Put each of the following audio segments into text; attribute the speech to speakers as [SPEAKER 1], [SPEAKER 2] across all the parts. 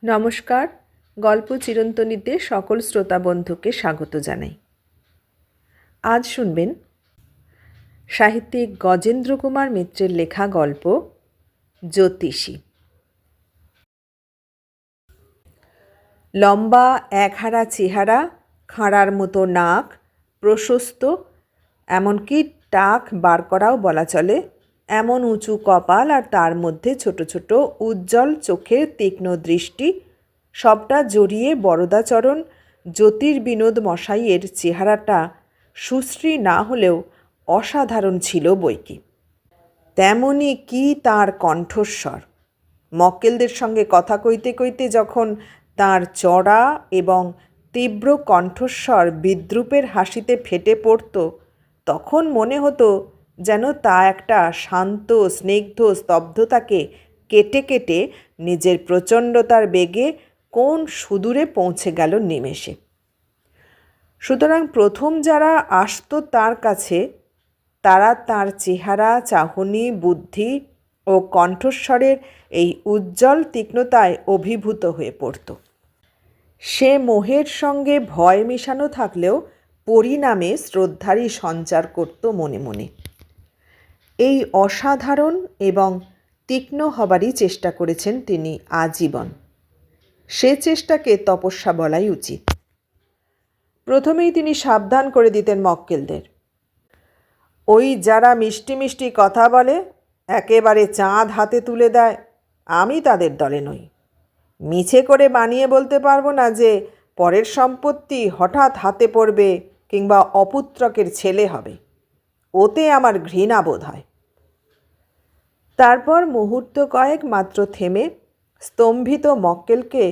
[SPEAKER 1] নমস্কার। গল্প চিরন্তনীতে সকল শ্রোতা বন্ধুকে স্বাগত জানাই। আজ শুনবেন সাহিত্যিক গজেন্দ্র কুমার মিত্রের লেখা গল্প জ্যোতিষী। লম্বা একহারা চেহারা, খাঁড়ার মতো নাক, প্রশস্ত, এমনকি টাক বার করাও বলা চলে, এমন উঁচু কপাল, আর তার মধ্যে ছোট ছোট উজ্জ্বল চোখের তীক্ষ্ণ দৃষ্টি, সবটা জড়িয়ে বরদাচরণ জ্যোতির্বিনোদ মশাইয়ের চেহারাটা সুশ্রী না হলেও অসাধারণ ছিল বৈকি। তেমনি কি তার কণ্ঠস্বর! মক্কেলদের সঙ্গে কথা কইতে কইতে যখন তার চড়া এবং তীব্র কণ্ঠস্বর বিদ্রূপের হাসিতে ফেটে পড়ত, তখন মনে হতো যেন তা একটা শান্ত স্নিগ্ধ স্তব্ধতাকে কেটে কেটে নিজের প্রচণ্ডতার বেগে কোন সুদূরে পৌঁছে গেল নিমেষে। সুতরাং প্রথম যারা আসত তার কাছে, তারা তার চেহারা, চাহনি, বুদ্ধি ও কণ্ঠস্বরের এই উজ্জ্বল তীক্ষ্ণতায় অভিভূত হয়ে পড়ত। সে মোহের সঙ্গে ভয় মেশানো থাকলেও পরিণামে শ্রদ্ধারই সঞ্চার করত মনে মনে। এই অসাধারণ এবং তীক্ষ্ণ হবারই চেষ্টা করেছেন তিনি আজীবন। সে চেষ্টাকে তপস্যা বলাই উচিত। প্রথমেই তিনি সাবধান করে দিতেন মক্কেলদের, ওই যারা মিষ্টি মিষ্টি কথা বলে, একেবারে চাঁদ হাতে তুলে দেয়, আমি তাদের দলে নই। মিছে করে বানিয়ে বলতে পারবো না যে পরের সম্পত্তি হঠাৎ হাতে পড়বে কিংবা অপুত্রকের ছেলে হবে, ওতে আমার ঘৃণা বোধ হয়। তারপর মুহূর্ত কয়েক মাত্র থেমে স্তম্ভিত মক্কেলকে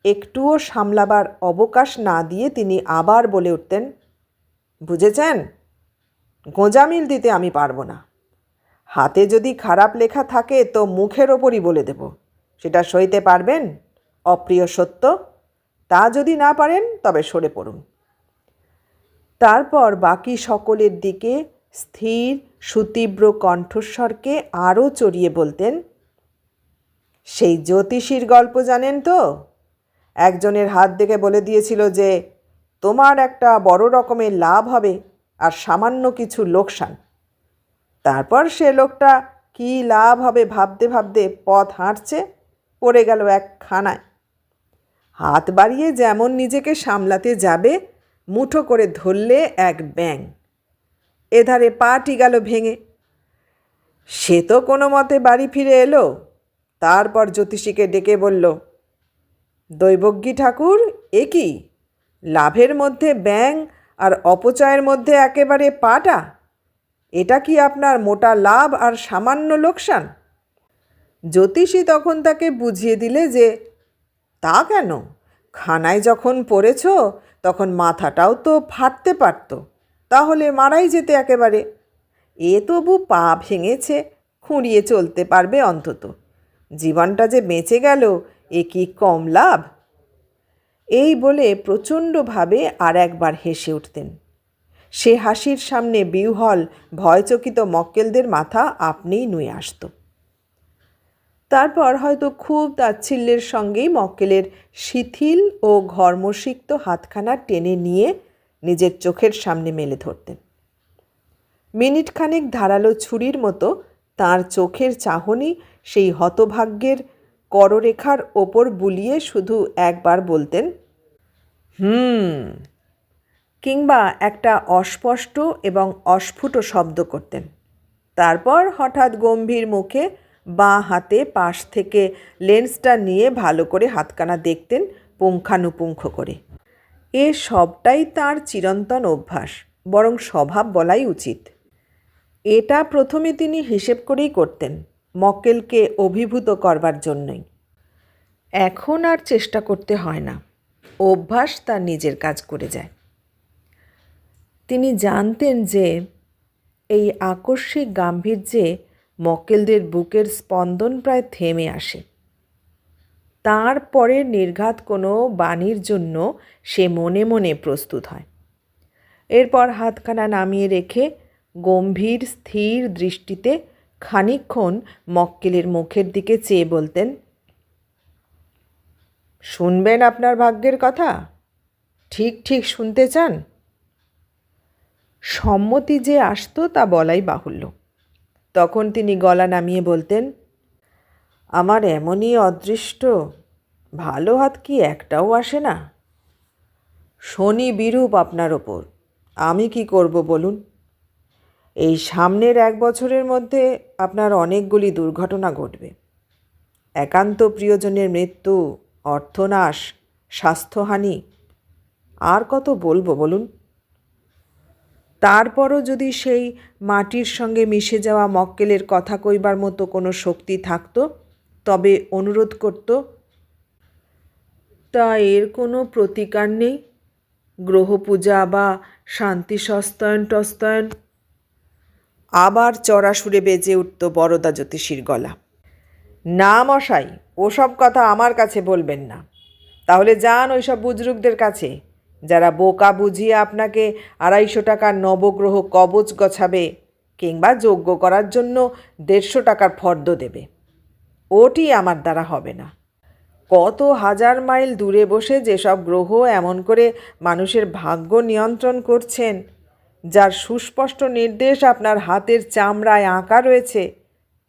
[SPEAKER 1] একটুও সামলাবার অবকাশ না দিয়ে তিনি আবার বলে উঠতেন, বুঝেছেন, গোঁজামিল দিতে আমি পারবো না। হাতে যদি খারাপ লেখা থাকে তো মুখের ওপরই বলে দেব। সেটা সইতে পারবেন? অপ্রিয় সত্য। তা যদি না পারেন তবে সরে পড়ুন। তারপর বাকি সকলের দিকে স্থির সুতীব্র কণ্ঠস্বরকে আরও চড়িয়ে বলতেন, সেই জ্যোতিষীর গল্প জানেন তো? একজনের হাত দেখে বলে দিয়েছিল যে তোমার একটা বড় রকমের লাভ হবে আর সামান্য কিছু লোকসান। তারপর সে লোকটা কি লাভ হবে ভাবতে ভাবতে পথ হাঁটছে, পড়ে গেল এক খানায়। হাত বাড়িয়ে যেমন নিজেকে সামলাতে যাবে, মুঠো করে ধরলে এক ব্যাঙ, এধারে পাটি গেল ভেঙে। সে তো কোনো মতে বাড়ি ফিরে এলো। তারপর জ্যোতিষীকে ডেকে বলল, দৈবজ্ঞী ঠাকুর, এ কি লাভের মধ্যে ব্যাঙ আর অপচয়ের মধ্যে একেবারে পাটা? এটা কি আপনার মোটা লাভ আর সামান্য লোকসান? জ্যোতিষী তখন তাকে বুঝিয়ে দিলে যে তা কেন, খানায় যখন পড়েছ তখন মাথাটাও তো ফাটতে পারত, তাহলে মারাই যেতে একেবারে। এ তবু পা ভেঙেছে, খুঁড়িয়ে চলতে পারবে অন্তত। জীবনটা যে বেঁচে গেল, এ কি কম লাভ? এই বলে প্রচণ্ডভাবে আর একবার হেসে উঠতেন। সে হাসির সামনে বিহ্বল ভয়চকিত মক্কেলদের মাথা আপনিই নুয়ে আসত। তারপর হয়তো খুব তাচ্ছিল্যের সঙ্গেই মক্কেলের শিথিল ও ঘর্মসিক্ত হাতখানা টেনে নিয়ে নিজের চোখের সামনে মেলে ধরতেন। মিনিটখানেক ধারালো ছুরির মতো তার চোখের চাহনি সেই হতভাগ্যের কররেখার ওপর বুলিয়ে শুধু একবার বলতেন, কিংবা একটা অস্পষ্ট এবং অস্ফুট শব্দ করতেন। তারপর হঠাৎ গম্ভীর মুখে বাঁ হাতে পাশ থেকে লেন্সটা নিয়ে ভালো করে হাতখানা দেখতেন পুঙ্খানুপুঙ্খ করে। এ সবটাই তার চিরন্তন অভ্যাস, বরং স্বভাব বলাই উচিত। এটা প্রথমে তিনি হিসেব করেই করতেন, মক্কেলকে অভিভূত করবার জন্যই। এখন আর চেষ্টা করতে হয় না, অভ্যাস তার নিজের কাজ করে যায়। তিনি জানতেন যে এই আকস্মিক গাম্ভীর্যে মক্কেলদের বুকের স্পন্দন প্রায় থেমে আসে। তার পরে নির্ঘাত কোনো বাণীর জন্য সে মনে মনে প্রস্তুত হয়। এরপর হাতখানা নামিয়ে রেখে গম্ভীর স্থির দৃষ্টিতে খানিকক্ষণ মক্কেলের মুখের দিকে চেয়ে বলতেন, শুনবেন আপনার ভাগ্যের কথা? ঠিক ঠিক শুনতে চান? সম্মতি যে আসতো তা বলাই বাহুল্য। তখন তিনি গলা নামিয়ে বলতেন, আমার এমনই অদৃষ্ট, ভালো হাত কি একটাও আসে না। শনি বিরূপ আপনার ওপর, আমি কি করব বলুন। এই সামনের 1 বছরের মধ্যে আপনার অনেকগুলি দুর্ঘটনা ঘটবে। একান্ত প্রিয়জনের মৃত্যু, অর্থনাশ, স্বাস্থ্যহানি, আর কত বলবো বলুন। তারপরও যদি সেই মাটির সঙ্গে মিশে যাওয়া মক্কেলের কথা কইবার মতো কোনো শক্তি থাকতো, তবে অনুরোধ করত, তা এর কোনো প্রতিকার নেই? গ্রহ পূজা বা শান্তি সস্তায়ন টস্তায়ন? আবার চড়া সুরে বেজে উঠত বরদা জ্যোতিষীর গলা। না মশাই, ওসব কথা আমার কাছে বলবেন না। তাহলে যান ওইসব বুজরুকদের কাছে, যারা বোকা বুঝিয়ে আপনাকে 250 টাকার নবগ্রহ কবচ গছাবে কিংবা যজ্ঞ করার জন্য 150 টাকার ফর্দ দেবে। ওটি আমার দ্বারা হবে না। কত হাজার মাইল দূরে বসে যেসব গ্রহ এমন করে মানুষের ভাগ্য নিয়ন্ত্রণ করছেন, যার সুস্পষ্ট নির্দেশ আপনার হাতের চামড়ায় আঁকা রয়েছে,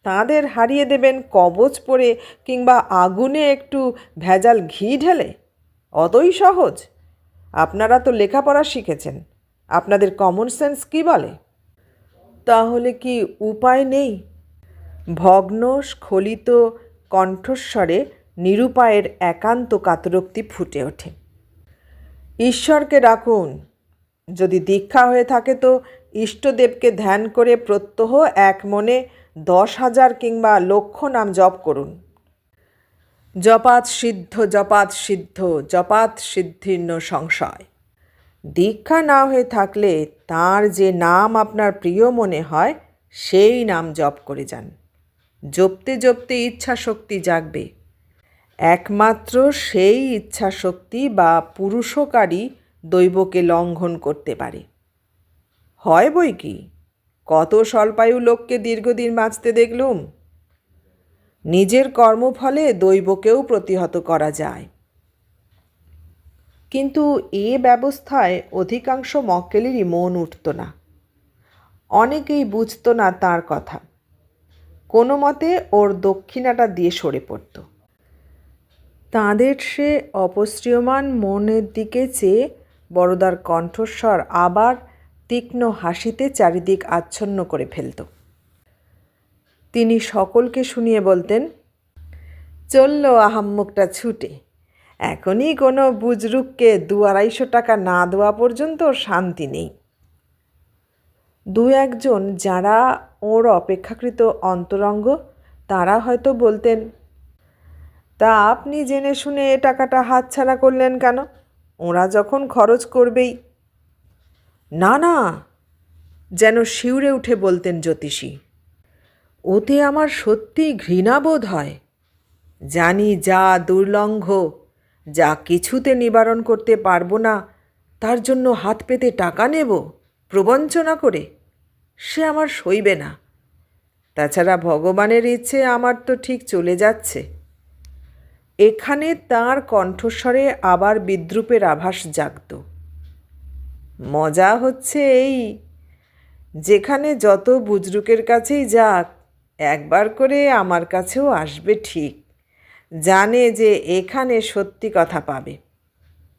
[SPEAKER 1] তাদের হারিয়ে দেবেন কবচ পরে কিংবা আগুনে একটু ভেজাল ঘি ঢেলে? অতই সহজ? আপনারা তো লেখাপড়া শিখেছেন, আপনাদের কমন সেন্স কী বলে? তাহলে কি উপায় নেই? ভগ্ন স্খলিত কণ্ঠস্বরে নিরুপায়ের একান্ত কাতরোক্তি ফুটে ওঠে। ঈশ্বরকে ডাকুন। যদি দীক্ষা হয়ে থাকে তো ইষ্টদেবকে ধ্যান করে প্রত্যহ এক মনে 10,000 কিংবা লক্ষ নাম জপ করুন। জপাত সিদ্ধ, জপাত সিদ্ধ, জপাত সিদ্ধির্ন সংশয়। দীক্ষা না হয়ে থাকলে তার যে নাম আপনার প্রিয় মনে হয় সেই নাম জপ করে যান। জপতে জপতে ইচ্ছা শক্তি জাগবে। একমাত্র সেই ইচ্ছা শক্তি বা পুরুষকারী দৈবকে লঙ্ঘন করতে পারে। হয় বই কি, কত স্বল্পায়ু লোককে দীর্ঘদিন বাঁচতে দেখলুম। নিজের কর্মফলে দৈবকেও প্রতিহত করা যায়। কিন্তু এ ব্যবস্থায় অধিকাংশ মক্কেলেরই মন উঠত না। অনেকেই বুঝতো না তার কথা। কোনো মতে ওর দক্ষিণাটা দিয়ে সরে পড়ত। তাঁদের সে অপসৃয়মান মনের দিকে চেয়ে বড়দার কণ্ঠস্বর আবার তীক্ষ্ণ হাসিতে চারিদিক আচ্ছন্ন করে ফেলত। তিনি সকলকে শুনিয়ে বলতেন, চলল আহাম্মুকটা ছুটে। এখনই কোনো বুজরুককে 200-250 টাকা না দেওয়া পর্যন্ত শান্তি নেই। 2-1 যারা ওর অপেক্ষাকৃত অন্তরঙ্গ, তারা হয়তো বলতেন, তা আপনি জেনে শুনে এ টাকাটা হাতছাড়া করলেন কেন? ওরা যখন খরচ করবেই। না না, যেন শিউরে উঠে বলতেন জ্যোতিষী, ওতে আমার সত্যিই ঘৃণাবোধ হয়। জানি যা দুর্লঙ্ঘ, যা কিছুতে নিবারণ করতে পারবো না, তার জন্য হাত পেতে টাকা নেব প্রবঞ্চনা করে, সে আমার সইবে না। তাছাড়া ভগবানের ইচ্ছে আমার তো ঠিক চলে যাচ্ছে। এখানে তার কণ্ঠস্বরে আবার বিদ্রূপের আভাস জাগত। মজা হচ্ছে এই, যেখানে যত বুজরুকের কাছেই যাক, একবার করে আমার কাছেও আসবে ঠিক। জানে যে এখানে সত্যি কথা পাবে।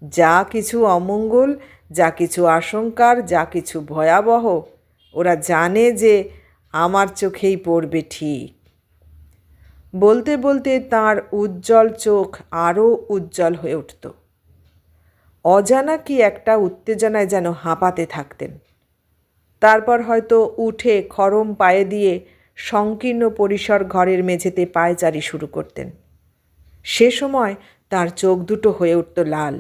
[SPEAKER 1] যা কিছু অমঙ্গল, যা কিছু আশঙ্কার, যা কিছু ভয়াবহ, ওরা জানে যে আমার চোখেই পড়বে ঠিক। বলতে বলতে তার উজ্জ্বল চোখ আরও উজ্জ্বল হয়ে উঠত। অজানা কি একটা উত্তেজনায় যেন হাঁপাতে থাকতেন। তারপর হয়তো উঠে খরম পায়ে দিয়ে সংকীর্ণ পরিসর ঘরের মেঝেতে পায়চারি শুরু করতেন। সে সময় তার চোখ দুটো হয়ে উঠত লাল।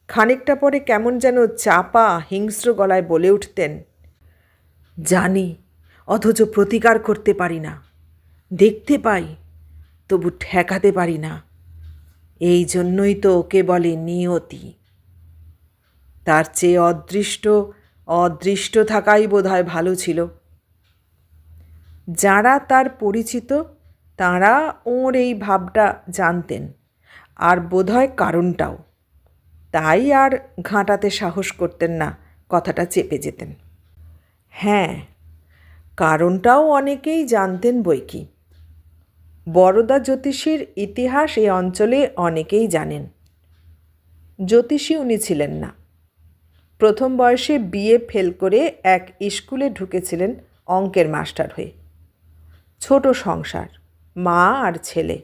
[SPEAKER 1] খানিকটা পরে কেমন যেন চাপা হিংস্র গলায় বলে উঠতেন, জানি, অথচ প্রতিকার করতে পারি না। দেখতে পাই, তবু ঠেকাতে পারি না। এই জন্যই তো ওকে বলে নিয়তি। তার চেয়ে অদৃষ্ট থাকাই বোধহয় ভালো ছিল। যারা তার পরিচিত তারা ওর এই ভাবটা জানতেন, আর বোধহয় কারণটাও। তাই আর ঘাঁটাতে সাহস করতেন না, কথাটা চেপে যেতেন। হ্যাঁ, কারণটাও অনেকেই জানতেন বৈকি। বরদা জ্যোতিষীর ইতিহাস এই অঞ্চলে অনেকেই জানেন। জ্যোতিষী উনি ছিলেন না। প্রথম বয়সে বিএ ফেল করে এক স্কুলে ঢুকেছিলেন অঙ্কের মাস্টার হয়ে। ছোট সংসার, মা আর ছেলে।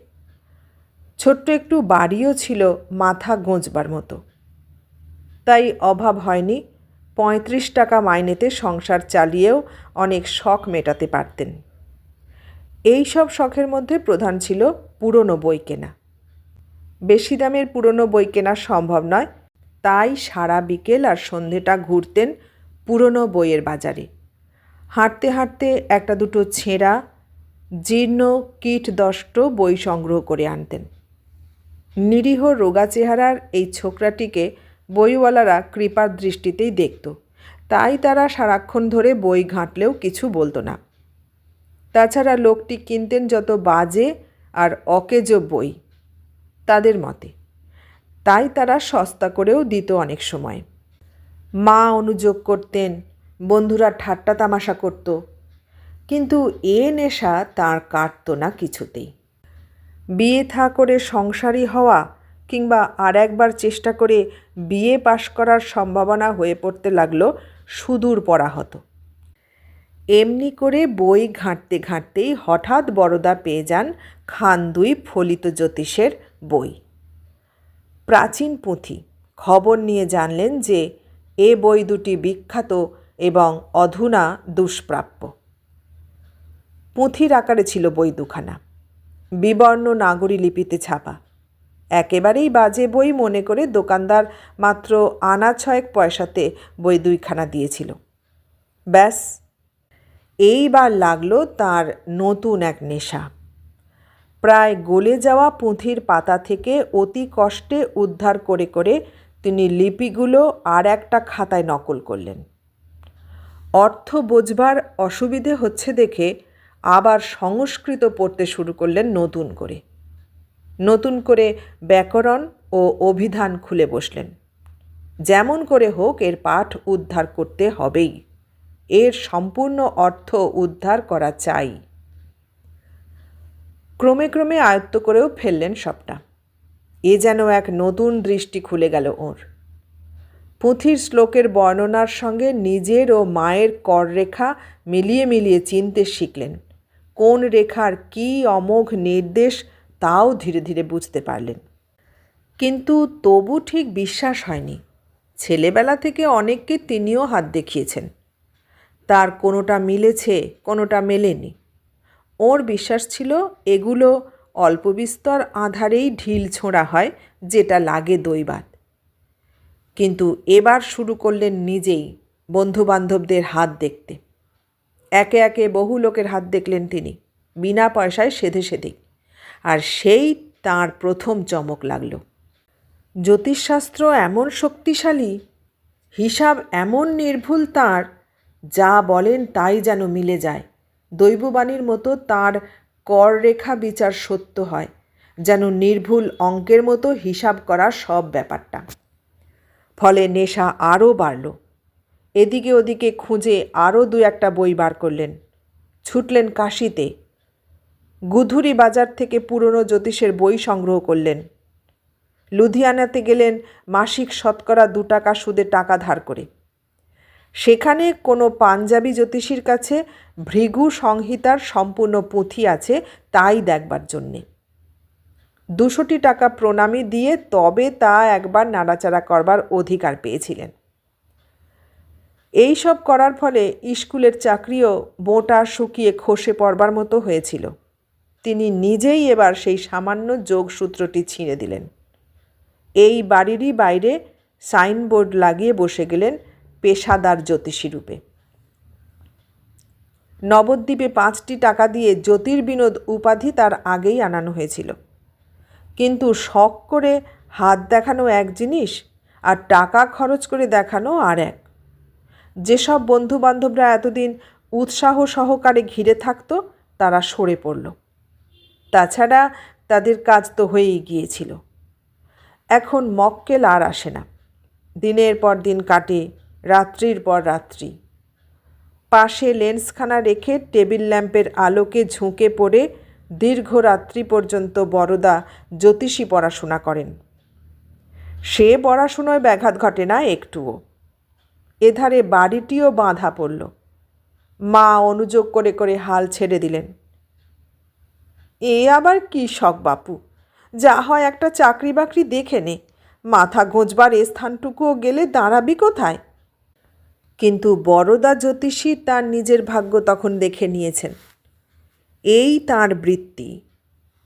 [SPEAKER 1] ছোট্ট একটু বাড়িও ছিল মাথা গোঁজবার মতো। তাই অভাব হয়নি, ৩৫ টাকা মাইনেতে সংসার চালিয়েও অনেক শখ মেটাতে পারতেন। এই সব শখের মধ্যে প্রধান ছিল পুরনো বই কেনা। বেশি দামের পুরনো বই কেনা সম্ভব নয়, তাই সারা বিকেল আর সন্ধেটা ঘুরতেন পুরনো বইয়ের বাজারে। হাঁটতে হাঁটতে একটা দুটো ছেঁড়া জীর্ণ কীটদষ্ট বই সংগ্রহ করে আনতেন। নিরীহ রোগা চেহারার এই ছোকরাটিকে বইওয়ালারা কৃপার দৃষ্টিতেই দেখত, তাই তারা সারাক্ষণ ধরে বই ঘাঁটলেও কিছু বলতো না। তাছাড়া লোকটি কিনতেন যত বাজে আর অকেজো বই তাদের মতে, তাই তারা সস্তা করেও দিত অনেক সময়। মা অনুযোগ করতেন, বন্ধুরা ঠাট্টা তামাশা করত, কিন্তু এ নেশা তার কাটত না কিছুতেই। বিয়ে থা করে সংসারী হওয়া কিংবা আর একবার চেষ্টা করে বিএ পাশ করার সম্ভাবনা হয়ে পড়তে লাগলো সুদূর পরাহত। এমনি করে বই ঘাঁটতে ঘাঁটতেই হঠাৎ বরদা পেয়ে যান খান ২ ফলিত জ্যোতিষের বই। প্রাচীন পুঁথি। খবর নিয়ে জানলেন যে এ বই দুটি বিখ্যাত এবং অধুনা দুষ্প্রাপ্য। পুঁথির আকারে ছিল বই দুখানা, বিবর্ণ নাগরী লিপিতে ছাপা। একেবারেই বাজে বই মনে করে দোকানদার মাত্র আনা ৬ পয়সাতে বই ২খানা দিয়েছিল। ব্যাস, এইবার লাগলো তার নতুন এক নেশা। প্রায় গলে যাওয়া পুঁথির পাতা থেকে অতি কষ্টে উদ্ধার করে করে তিনি লিপিগুলো আর একটা খাতায় নকল করলেন। অর্থ বোঝবার অসুবিধে হচ্ছে দেখে আবার সংস্কৃত পড়তে শুরু করলেন নতুন করে। নতুন করে ব্যাকরণ ও অভিধান খুলে বসলেন। যেমন করে হোক এর পাঠ উদ্ধার করতে হবেই, এর সম্পূর্ণ অর্থ উদ্ধার করা চাই। ক্রমে ক্রমে আয়ত্ত করেও ফেললেন সবটা। এ যেন এক নতুন দৃষ্টি খুলে গেল ওর। পুঁথির শ্লোকের বর্ণনার সঙ্গে নিজের ও মায়ের কররেখা মিলিয়ে মিলিয়ে চিনতে শিখলেন। কোন রেখার কী অমোঘ নির্দেশ তাও ধীরে ধীরে বুঝতে পারলেন। কিন্তু তবু ঠিক বিশ্বাস হয়নি। ছেলেবেলা থেকে অনেককে তিনিও হাত দেখিয়েছেন, তার কোনোটা মিলেছে, কোনোটা মেলেনি। ওর বিশ্বাস ছিল এগুলো অল্প বিস্তর আধারেই ঢিল ছোঁড়া হয়, যেটা লাগে দৈবাত। কিন্তু এবার শুরু করলেন নিজেই বন্ধুবান্ধবদের হাত দেখতে। একে একে বহু লোকের হাত দেখলেন তিনি, বিনা পয়সায় সেধে সেধেই। আর সেই তাঁর প্রথম চমক লাগলো। জ্যোতিষশাস্ত্র এমন শক্তিশালী, হিসাব এমন নির্ভুল তাঁর, যা বলেন তাই যেন মিলে যায়। দৈববাণীর মতো তাঁর কররেখা বিচার সত্য হয়, যেন নির্ভুল অঙ্কের মতো হিসাব করা সব ব্যাপারটা। ফলে নেশা আরও বাড়ল। এদিকে ওদিকে খুঁজে আরও ২-১টা বই বার করলেন। ছুটলেন কাশিতে, গুধুরি বাজার থেকে পুরনো জ্যোতিষের বই সংগ্রহ করলেন। লুধিয়ানাতে গেলেন মাসিক শতকরা ২ টাকা সুদে টাকা ধার করে। সেখানে কোনো পাঞ্জাবি জ্যোতিষীর কাছে ভৃগু সংহিতার সম্পূর্ণ পুঁথি আছে, তাই দেখবার জন্যে। ২০০ টাকা প্রণামী দিয়ে তবে তা একবার নাড়াচাড়া করবার অধিকার পেয়েছিলেন। এই সব করার ফলে স্কুলের চাকরিও বোঁটা শুকিয়ে খসে পড়বার মতো হয়েছিল। তিনি নিজেই এবার সেই সামান্য যোগসূত্রটি ছিঁড়ে দিলেন। এই বাড়িরই বাইরে সাইনবোর্ড লাগিয়ে বসে গেলেন পেশাদার জ্যোতিষী রূপে। নবদ্বীপে ৫টি টাকা দিয়ে জ্যোতির্বিনোদ উপাধি তার আগেই আনানো হয়েছিল। কিন্তু শখ করে হাত দেখানো এক জিনিস, আর টাকা খরচ করে দেখানো আর এক। যেসব বন্ধুবান্ধবরা এতদিন উৎসাহ সহকারে ঘিরে থাকত, তারা সরে পড়ল। তাছাড়া তাদের কাজ তো হয়েই গিয়েছিল। এখন মক্কেল আর আসে না। দিনের পর দিন কাটে, রাত্রির পর রাত্রি। পাশে লেন্সখানা রেখে টেবিল ল্যাম্পের আলোকে ঝুঁকে পড়ে দীর্ঘ রাত্রি পর্যন্ত বরদা জ্যোতিষী পড়াশোনা করেন। সে পড়াশুনোয় ব্যাঘাত ঘটে না একটুও। এধারে বাড়িটিও বাঁধা পড়ল। মা অনুযোগ করে করে হাল ছেড়ে দিলেন। এ আবার কি শখ বাপু, যা হয় একটা চাকরি বাকরি দেখে নে, মাথা গোঁজবার এ স্থানটুকুও গেলে দাঁড়াবি কোথায়? কিন্তু বরদা জ্যোতিষী তার নিজের ভাগ্য তখন দেখে নিয়েছেন। এই তার বৃত্তি,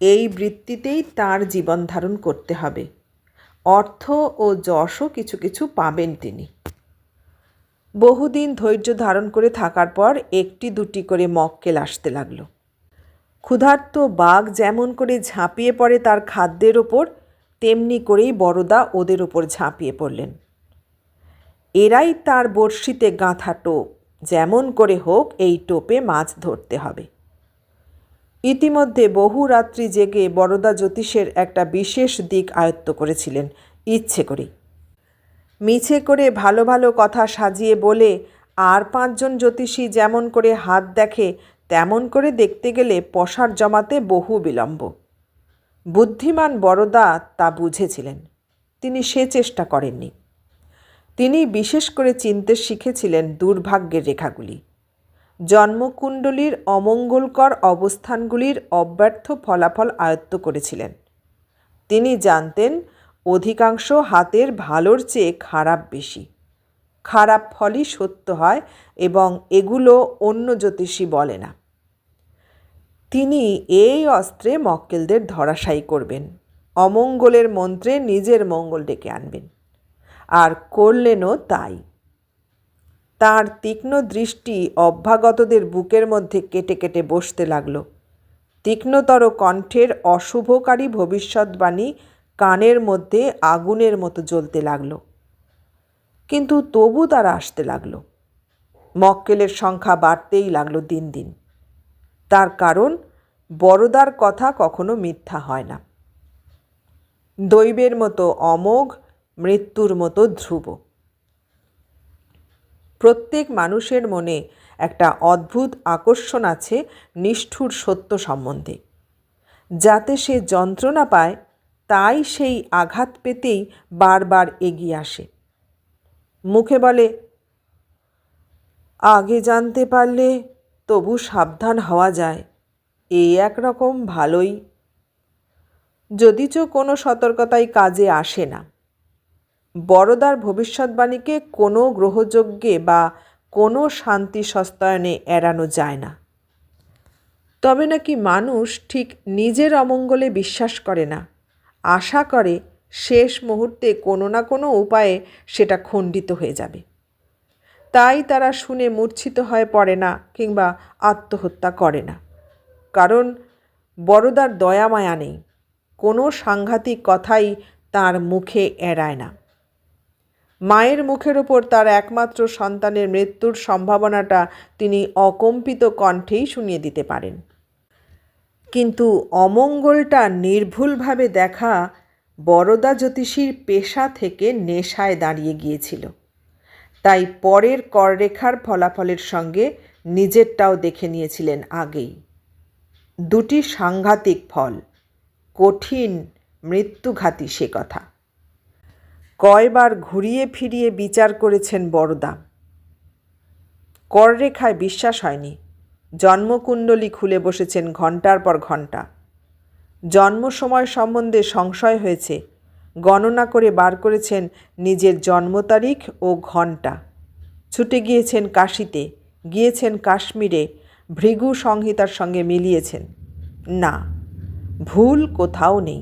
[SPEAKER 1] এই বৃত্তিতেই তার জীবন ধারণ করতে হবে। অর্থ ও যশও কিছু কিছু পাবেন তিনি। বহুদিন ধৈর্য ধারণ করে থাকার পর একটি দুটি করে মক্কেল আসতে লাগলো। ক্ষুধার্ত বাঘ যেমন করে ঝাঁপিয়ে পড়ে তার খাদ্যের ওপর, তেমনি করেই বরদা ওদের ওপর ঝাঁপিয়ে পড়লেন। এরাই তার বড়শিতে গাঁথা টোপ, যেমন করে হোক এই টোপে মাছ ধরতে হবে। ইতিমধ্যে বহু রাত্রি জেগে বরদা জ্যোতিষের একটা বিশেষ দিক আয়ত্ত করেছিলেন ইচ্ছে করেই। মিছে করে ভালো ভালো কথা সাজিয়ে বলে আর 5 জন জ্যোতিষী যেমন করে হাত দেখে তেমন করে দেখতে গেলে পসার জমাতে বহু বিলম্ব। বুদ্ধিমান বরদা তা বুঝেছিলেন, তিনি সে চেষ্টা করেননি। তিনি বিশেষ করে চিনতে শিখেছিলেন দুর্ভাগ্যের রেখাগুলি, জন্মকুণ্ডলীর অমঙ্গলকর অবস্থানগুলির অব্যর্থ ফলাফল আয়ত্ত করেছিলেন। তিনি জানতেন অধিকাংশ হাতের ভালোর চেয়ে খারাপ বেশি, খারাপ ফলই সত্য হয় এবং এগুলো অন্য জ্যোতিষী বলে না। তিনি এই অস্ত্রে মক্কেলদের ধরাশায়ী করবেন, অমঙ্গলের মন্ত্রে নিজের মঙ্গল ডেকে আনবেন। আর করলেনও তাই। তার তীক্ষ্ণ দৃষ্টি অভ্যাগতদের বুকের মধ্যে কেটে কেটে বসতে লাগল। তীক্ষ্ণতর কণ্ঠের অশুভকারী ভবিষ্যৎবাণী কানের মধ্যে আগুনের মতো জ্বলতে লাগল। কিন্তু তবু তারা আসতে লাগল। মক্কেলের সংখ্যা বাড়তেই লাগলো দিন দিন। তার কারণ বরদার কথা কখনো মিথ্যা হয় না। দৈবের মতো অমোঘ, মৃত্যুর মতো ধ্রুব। প্রত্যেক মানুষের মনে একটা অদ্ভুত আকর্ষণ আছে নিষ্ঠুর সত্য সম্বন্ধে। যাতে সে যন্ত্রণা পায়, তাই সেই আঘাত পেতেই বারবার এগিয়ে আসে। মুখে বলে, আগে জানতে পারলে তবু সাবধান হওয়া যায়, এই একরকম ভালোই, যদিচ কোনো সতর্কতাই কাজে আসে না। বরদার ভবিষ্যৎবাণীকে কোনো গ্রহযজ্ঞে বা কোনো শান্তি সস্তায়নে এড়ানো যায় না। তবে নাকি মানুষ ঠিক নিজের অমঙ্গলে বিশ্বাস করে না, আশা করে শেষ মুহূর্তে কোনো না কোনো উপায়ে সেটা খণ্ডিত হয়ে যাবে। তাই তারা শুনে মূর্ছিত হয়ে পড়ে না কিংবা আত্মহত্যা করে না। কারণ বরদার দয়া মায়া নেই, কোনো সাংঘাতিক কথাই তার মুখে এড়ায় না। মায়ের মুখের ওপর তার একমাত্র সন্তানের মৃত্যুর সম্ভাবনাটা তিনি অকম্পিত কণ্ঠেই শুনিয়ে দিতে পারেন। কিন্তু অমঙ্গলটা নির্ভুলভাবে দেখা বরদা জ্যোতিষীর পেশা থেকে নেশায় দাঁড়িয়ে গিয়েছিল। তাই পরের কররেখার ফলাফলের সঙ্গে নিজেরটাও দেখে নিয়েছিলেন আগেই। দুটি সাংঘাতিক ফল, কঠিন, মৃত্যুঘাতী সে কথা। কয়বার ঘুরিয়ে ফিরিয়ে বিচার করেছেন বরদা। কররেখায় বিশ্বাস হয়নি। জন্মকুণ্ডলী খুলে বসেছেন ঘণ্টার পর ঘণ্টা। জন্ম সময় সম্বন্ধে সংশয় হয়েছে, গণনা করে বার করেছেন নিজের জন্ম তারিখ ও ঘণ্টা। ছুটে গিয়েছেন কাশীতে, গিয়েছেন কাশ্মীরে, ভৃগু সংহিতার সঙ্গে মিলিয়েছেন। না, ভুল কোথাও নেই।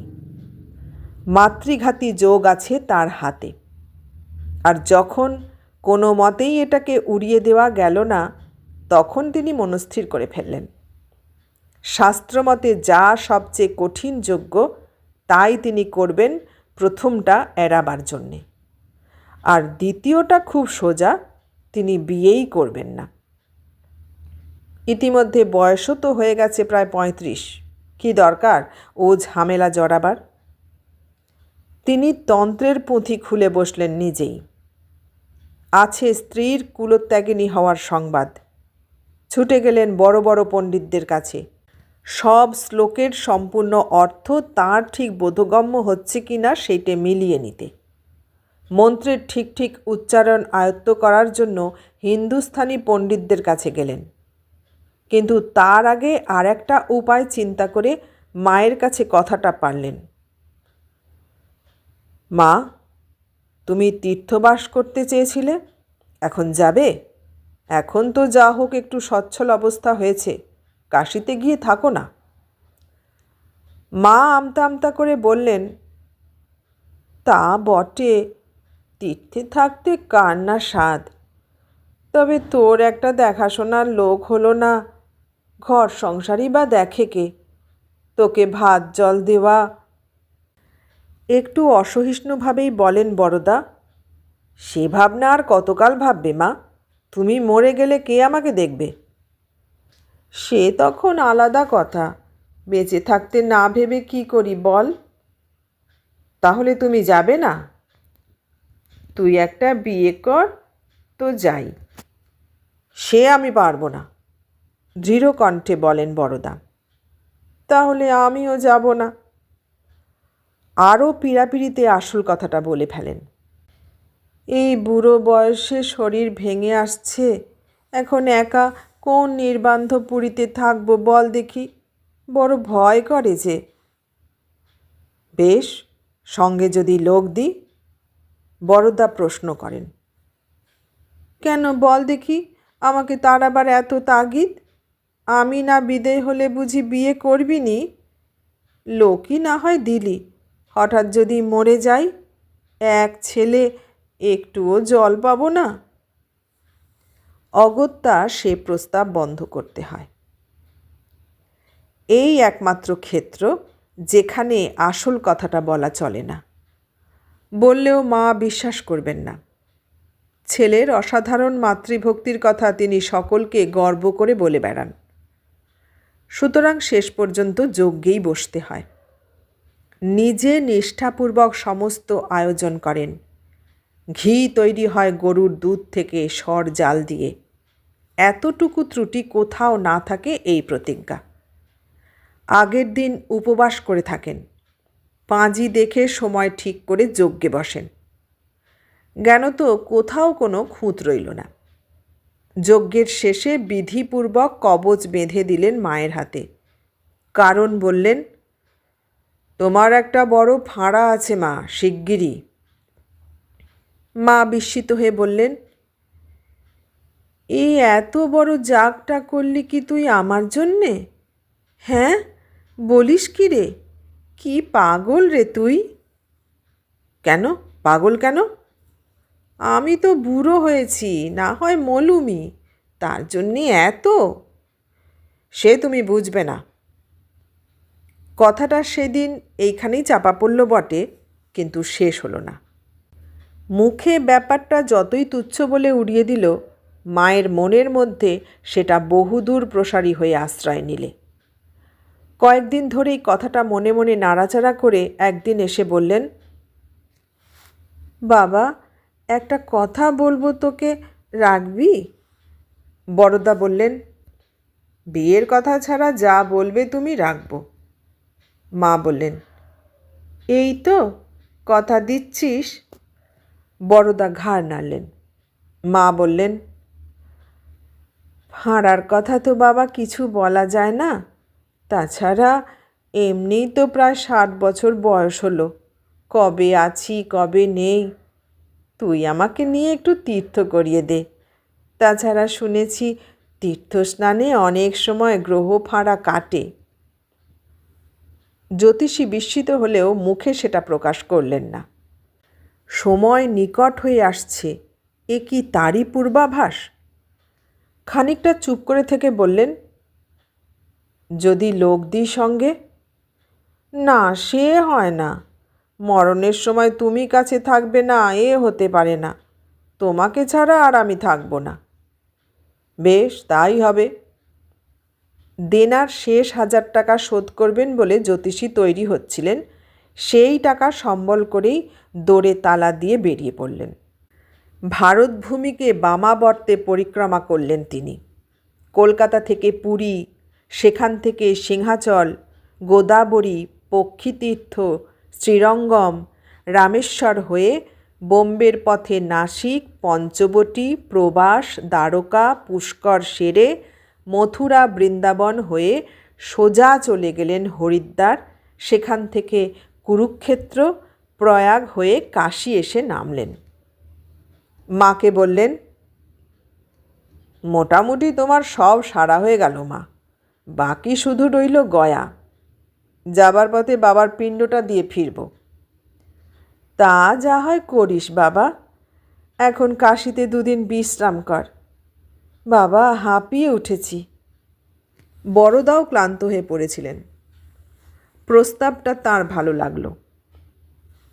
[SPEAKER 1] মাতৃঘাতী যোগ আছে তার হাতে। আর যখন কোনো মতেই এটাকে উড়িয়ে দেওয়া গেল না, তখন তিনি মনস্থির করে ফেললেন, শাস্ত্রমতে যা সবচেয়ে কঠিন যজ্ঞ তাই তিনি করবেন প্রথমটা এড়াবার জন্যে। আর দ্বিতীয়টা খুব সোজা, তিনি বিয়েই করবেন না। ইতিমধ্যে বয়সও তো হয়ে গেছে প্রায় 35। কি দরকার ও ঝামেলা জড়াবার? তিনি তন্ত্রের পুঁথি খুলে বসলেন নিজেই। আছে স্ত্রীর কুলত্যাগিনী হওয়ার সংবাদ। ছুটে গেলেন বড় বড় পণ্ডিতদের কাছে। সব শ্লোকের সম্পূর্ণ অর্থ তার ঠিক বোধগম্য হচ্ছে কি না সেইটে মিলিয়ে নিতে। মন্ত্রের ঠিক ঠিক উচ্চারণ আয়ত্ত করার জন্য হিন্দুস্থানি পণ্ডিতদের কাছে গেলেন। কিন্তু তার আগে আর একটা উপায় চিন্তা করে মায়ের কাছে কথাটা পারলেন। মা, তুমি তীর্থবাস করতে চেয়েছিলে, এখন যাবে? এখন তো যা হোক একটু সচ্ছল অবস্থা হয়েছে, কাশিতে গিয়ে থাকো না। মা আমতা আমতা করে বললেন, তা বটে, তীর্থে থাকতে কার না স্বাদ, তবে তোর একটা দেখাশোনার লোক হলো না, ঘর সংসারই বা দেখে কে, তোকে ভাত জল দেওয়া। একটু অসহিষ্ণুভাবেই বলেন বড়দা, সে ভাবনা আর কতকাল ভাববে মা? তুমি মরে গেলে কে আমাকে দেখবে? সে তখন আলাদা কথা, বেঁচে থাকতে না ভেবে কি করি বল? তাহলে তুমি যাবে না? তুই একটা বিয়ে কর তো যাই। সে আমি পারবো না, দৃঢ় কণ্ঠে বলেন বড়দা। তাহলে আমিও যাব না। আরও পীড়াপিড়িতে আসল কথাটা বলে ফেলেন। এই বুড়ো বয়সে শরীর ভেঙে আসছে, এখন একা কোন নির্বান্ধ পুরীতে থাকবো বল দেখি, বড় ভয় করে যে। বেশ, সঙ্গে যদি লোক দিই? বড়দা প্রশ্ন করেন। কেন বল দেখি, আমাকে তার আবার এত তাগিদ? আমি না বিদেয় হলে বুঝি বিয়ে করবি নি? লোকই না হয় দিলি, হঠাৎ যদি মরে যাই, এক ছেলে, একটুও জল পাবো না। অগত্যা সে প্রস্তাব বন্ধ করতে হয়। এই একমাত্র ক্ষেত্র যেখানে আসল কথাটা বলা চলে না। বললেও মা বিশ্বাস করবেন না। ছেলের অসাধারণ মাতৃভক্তির কথা তিনি সকলকে গর্ব করে বলে বেড়ান। সুতরাং শেষ পর্যন্ত যজ্ঞেই বসতে হয়। নিজে নিষ্ঠাপূর্বক সমস্ত আয়োজন করেন। ঘি তৈরি হয় গরুর দুধ থেকে সর জাল দিয়ে। এতটুকু ত্রুটি কোথাও না থাকে এই প্রতিজ্ঞা। আগের দিন উপবাস করে থাকেন। পাঁজি দেখে সময় ঠিক করে যজ্ঞে বসেন। জ্ঞানত কোথাও কোনো খুঁত রইল না। যজ্ঞের শেষে বিধিপূর্বক কবচ বেঁধে দিলেন মায়ের হাতে। কারণ বললেন, তোমার একটা বড় ফাঁড়া আছে মা, শিগগিরই। মা বিস্মিত হয়ে বললেন, এই এত বড় জাগটা করলি কি তুই আমার জন্যে? হ্যাঁ, বলিস কি রে, কি পাগল রে তুই? কেন পাগল কেন? আমি তো বুড়ো হয়েছি, না হয় মলুমি, তার জন্যে এত? সে তুমি বুঝবে না। কথাটা সেদিন এইখানেই চাপা পড়ল বটে, কিন্তু শেষ হলো না। মুখে ব্যাপারটা যতই তুচ্ছ বলে উড়িয়ে দিল, মায়ের মনের মধ্যে সেটা বহুদূর প্রসারী হয়ে আশ্রয় নিলে। কয়েকদিন ধরেই কথাটা মনে মনে নাড়াচাড়া করে একদিন এসে বললেন, বাবা, একটা কথা বলবো তোকে, রাখবি? বড়দা বললেন, বিয়ের কথা ছাড়া যা বলবে তুমি রাখবো। মা বললেন, এই তো কথা দিচ্ছিস? বড়দা ঘাড় নাড়লেন। মা বললেন, ফাঁড়ার কথা তো বাবা কিছু বলা যায় না, তাছাড়া এমনিই তো প্রায় 60 বছর বয়স হলো, কবে আছি কবে নেই। তুই আমাকে নিয়ে একটু তীর্থ করিয়ে দে। তাছাড়া শুনেছি তীর্থস্নানে অনেক সময় গ্রহ ফাঁড়া কাটে। জ্যোতিষী বিস্মিত হলেও মুখে সেটা প্রকাশ করলেন না। সময় নিকট হয়ে আসছে, এ কি তারই পূর্বাভাস? খানিকটা চুপ করে থেকে বললেন, যদি লোক দিই সঙ্গে? না, সে হয় না। মরণের সময় তুমি কাছে থাকবে না, এ হতে পারে না। তোমাকে ছাড়া আর আমি থাকব না। বেশ, তাই হবে। দেনার শেষ 1000 টাকা শোধ করবেন বলে জ্যোতিষী তৈরি হচ্ছিলেন, সেই টাকা সম্বল করেই দৌড়ে তালা দিয়ে বেরিয়ে পড়লেন। ভারতভূমিকে বামাবর্তে পরিক্রমা করলেন তিনি। কলকাতা থেকে পুরী, সেখান থেকে সিংহাচল, গোদাবরী, পক্ষীতীর্থ, শ্রীরঙ্গম, রামেশ্বর হয়ে বোম্বের পথে নাসিক, পঞ্চবটী, প্রবাস, দ্বারকা, পুষ্কর সেরে মথুরা, বৃন্দাবন হয়ে সোজা চলে গেলেন হরিদ্বার, সেখান থেকে কুরুক্ষেত্র, প্রয়াগ হয়ে কাশী এসে নামলেন। মাকে বললেন, মোটামুটি তোমার সব সারা হয়ে গেল মা, বাকি শুধু রইল গয়া। যাবার পথে বাবার পিণ্ডটা দিয়ে ফিরব। তা যা হয় করিস বাবা, এখন কাশীতে দুদিন বিশ্রাম কর। বাবা, হাঁপিয়ে উঠেছি। বড়দাও ক্লান্ত হয়ে পড়েছিলেন। প্রস্তাবটা তার ভালো লাগলো।